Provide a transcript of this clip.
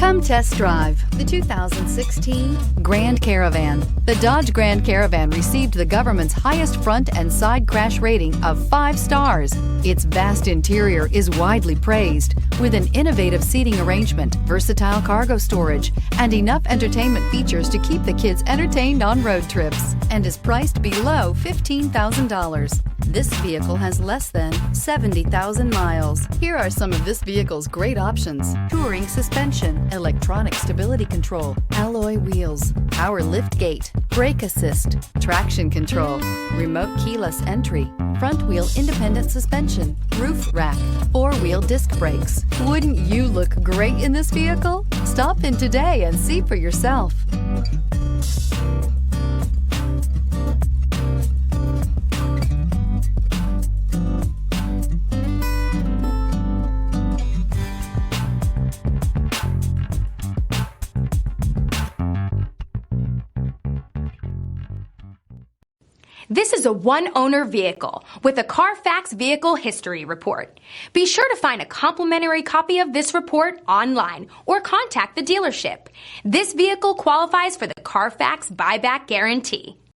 Come test drive the 2016 Grand Caravan. The Dodge Grand Caravan received the government's highest front and side crash rating of 5 stars. Its vast interior is widely praised, with an innovative seating arrangement, versatile cargo storage, and enough entertainment features to keep the kids entertained on road trips, and is priced below $15,000. This vehicle has less than 70,000 miles. Here are some of this vehicle's great options: touring suspension, electronic stability control, alloy wheels, power lift gate, brake assist, traction control, remote keyless entry, front wheel independent suspension, roof rack, 4-wheel disc brakes. Wouldn't you look great in this vehicle? Stop in today and see for yourself. This is a one-owner vehicle with a CARFAX Vehicle History Report. Be sure to find a complimentary copy of this report online or contact the dealership. This vehicle qualifies for the CARFAX Buyback Guarantee.